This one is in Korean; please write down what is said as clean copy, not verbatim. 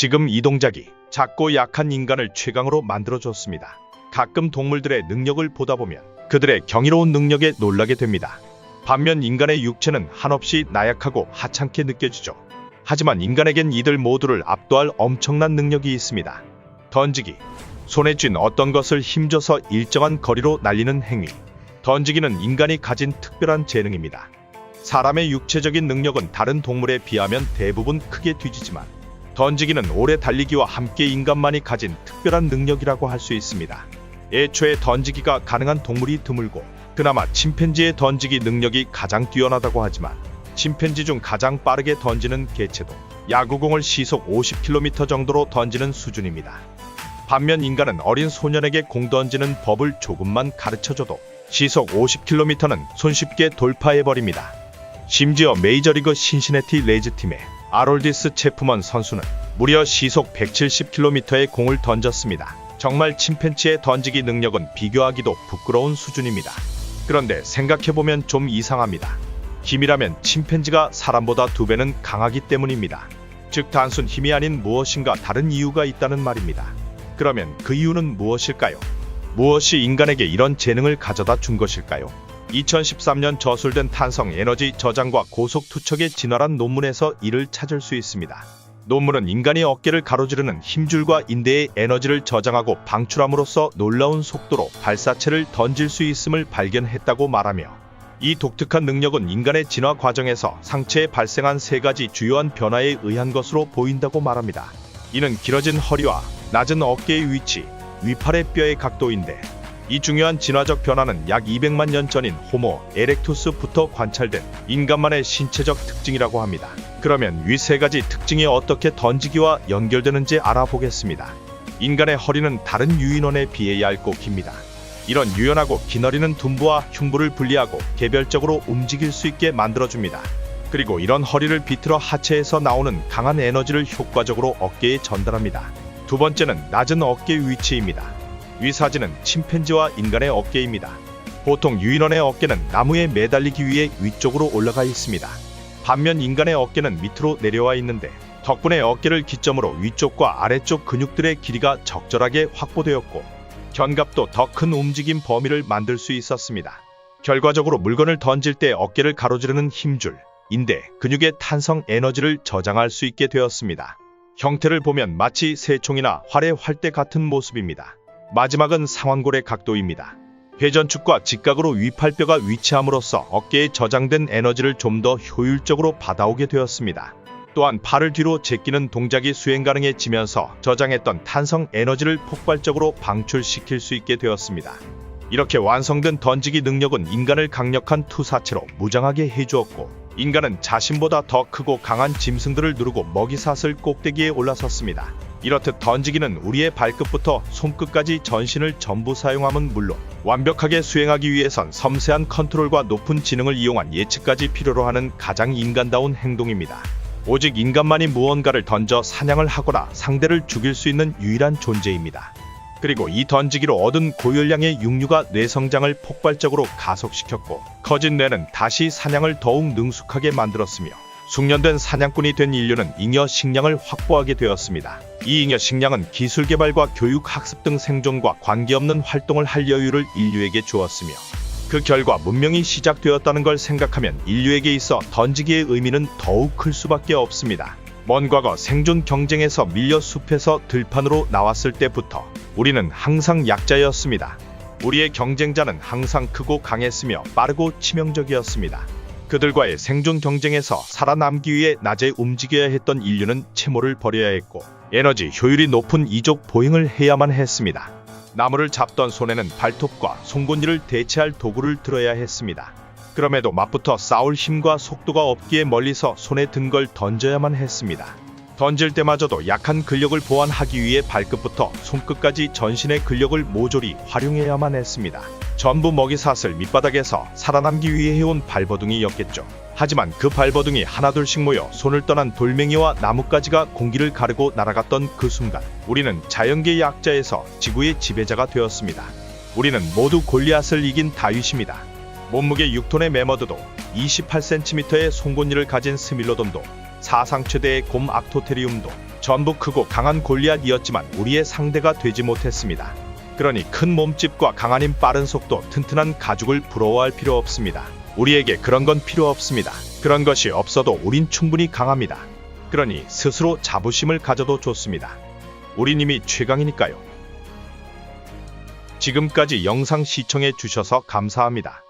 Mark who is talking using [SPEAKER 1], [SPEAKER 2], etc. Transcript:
[SPEAKER 1] 지금 이 동작이 작고 약한 인간을 최강으로 만들어줬습니다. 가끔 동물들의 능력을 보다 보면 그들의 경이로운 능력에 놀라게 됩니다. 반면 인간의 육체는 한없이 나약하고 하찮게 느껴지죠. 하지만 인간에겐 이들 모두를 압도할 엄청난 능력이 있습니다. 던지기. 손에 쥔 어떤 것을 힘줘서 일정한 거리로 날리는 행위. 던지기는 인간이 가진 특별한 재능입니다. 사람의 육체적인 능력은 다른 동물에 비하면 대부분 크게 뒤지지만 던지기는 오래 달리기와 함께 인간만이 가진 특별한 능력이라고 할 수 있습니다. 애초에 던지기가 가능한 동물이 드물고 그나마 침팬지의 던지기 능력이 가장 뛰어나다고 하지만 침팬지 중 가장 빠르게 던지는 개체도 야구공을 시속 50km 정도로 던지는 수준입니다. 반면 인간은 어린 소년에게 공 던지는 법을 조금만 가르쳐줘도 시속 50km는 손쉽게 돌파해버립니다. 심지어 메이저리그 신시내티 레이즈팀의 아롤디스 체프먼 선수는 무려 시속 170km의 공을 던졌습니다. 정말 침팬지의 던지기 능력은 비교하기도 부끄러운 수준입니다. 그런데 생각해보면 좀 이상합니다. 힘이라면 침팬지가 사람보다 2배는 강하기 때문입니다. 즉 단순 힘이 아닌 무엇인가 다른 이유가 있다는 말입니다. 그러면 그 이유는 무엇일까요? 무엇이 인간에게 이런 재능을 가져다 준 것일까요? 2013년 저술된 탄성 에너지 저장과 고속 투척의 진화란 논문에서 이를 찾을 수 있습니다. 논문은 인간이 어깨를 가로지르는 힘줄과 인대의 에너지를 저장하고 방출함으로써 놀라운 속도로 발사체를 던질 수 있음을 발견했다고 말하며 이 독특한 능력은 인간의 진화 과정에서 상체에 발생한 3가지 주요한 변화에 의한 것으로 보인다고 말합니다. 이는 길어진 허리와 낮은 어깨의 위치, 위팔의 뼈의 각도인데 이 중요한 진화적 변화는 약 200만 년 전인 호모 에렉투스부터 관찰된 인간만의 신체적 특징이라고 합니다. 그러면 위 3가지 특징이 어떻게 던지기와 연결되는지 알아보겠습니다. 인간의 허리는 다른 유인원에 비해 얇고 깁니다. 이런 유연하고 긴 허리는 둔부와 흉부를 분리하고 개별적으로 움직일 수 있게 만들어줍니다. 그리고 이런 허리를 비틀어 하체에서 나오는 강한 에너지를 효과적으로 어깨에 전달합니다. 두 번째는 낮은 어깨 위치입니다. 위 사진은 침팬지와 인간의 어깨입니다. 보통 유인원의 어깨는 나무에 매달리기 위해 위쪽으로 올라가 있습니다. 반면 인간의 어깨는 밑으로 내려와 있는데 덕분에 어깨를 기점으로 위쪽과 아래쪽 근육들의 길이가 적절하게 확보되었고 견갑도 더 큰 움직임 범위를 만들 수 있었습니다. 결과적으로 물건을 던질 때 어깨를 가로지르는 힘줄, 인대, 근육의 탄성 에너지를 저장할 수 있게 되었습니다. 형태를 보면 마치 새총이나 활의 활대 같은 모습입니다. 마지막은 상완골의 각도입니다. 회전축과 직각으로 위팔뼈가 위치함으로써 어깨에 저장된 에너지를 좀 더 효율적으로 받아오게 되었습니다. 또한 팔을 뒤로 제끼는 동작이 수행 가능해지면서 저장했던 탄성 에너지를 폭발적으로 방출시킬 수 있게 되었습니다. 이렇게 완성된 던지기 능력은 인간을 강력한 투사체로 무장하게 해주었고 인간은 자신보다 더 크고 강한 짐승들을 누르고 먹이사슬 꼭대기에 올라섰습니다. 이렇듯 던지기는 우리의 발끝부터 손끝까지 전신을 전부 사용함은 물론 완벽하게 수행하기 위해선 섬세한 컨트롤과 높은 지능을 이용한 예측까지 필요로 하는 가장 인간다운 행동입니다. 오직 인간만이 무언가를 던져 사냥을 하거나 상대를 죽일 수 있는 유일한 존재입니다. 그리고 이 던지기로 얻은 고열량의 육류가 뇌 성장을 폭발적으로 가속시켰고 커진 뇌는 다시 사냥을 더욱 능숙하게 만들었으며 숙련된 사냥꾼이 된 인류는 잉여 식량을 확보하게 되었습니다. 이 잉여 식량은 기술 개발과 교육, 학습 등 생존과 관계없는 활동을 할 여유를 인류에게 주었으며 그 결과 문명이 시작되었다는 걸 생각하면 인류에게 있어 던지기의 의미는 더욱 클 수밖에 없습니다. 먼 과거 생존 경쟁에서 밀려 숲에서 들판으로 나왔을 때부터 우리는 항상 약자였습니다. 우리의 경쟁자는 항상 크고 강했으며 빠르고 치명적이었습니다. 그들과의 생존 경쟁에서 살아남기 위해 낮에 움직여야 했던 인류는 채모를 버려야 했고 에너지 효율이 높은 이족 보행을 해야만 했습니다. 나무를 잡던 손에는 발톱과 송곳니를 대체할 도구를 들어야 했습니다. 그럼에도 맞붙어 싸울 힘과 속도가 없기에 멀리서 손에 든 걸 던져야만 했습니다. 던질 때마저도 약한 근력을 보완하기 위해 발끝부터 손끝까지 전신의 근력을 모조리 활용해야만 했습니다. 전부 먹이사슬 밑바닥에서 살아남기 위해 해온 발버둥이였겠죠. 하지만 그 발버둥이 하나둘씩 모여 손을 떠난 돌멩이와 나뭇가지가 공기를 가르고 날아갔던 그 순간 우리는 자연계의 약자에서 지구의 지배자가 되었습니다. 우리는 모두 골리앗을 이긴 다윗입니다. 몸무게 6톤의 매머드도 28cm의 송곳니를 가진 스밀로돈도 사상 최대의 곰 악토테리움도 전부 크고 강한 골리앗이었지만 우리의 상대가 되지 못했습니다. 그러니 큰 몸집과 강한 힘, 빠른 속도, 튼튼한 가죽을 부러워할 필요 없습니다. 우리에게 그런 건 필요 없습니다. 그런 것이 없어도 우린 충분히 강합니다. 그러니 스스로 자부심을 가져도 좋습니다. 우린 이미 최강이니까요. 지금까지 영상 시청해 주셔서 감사합니다.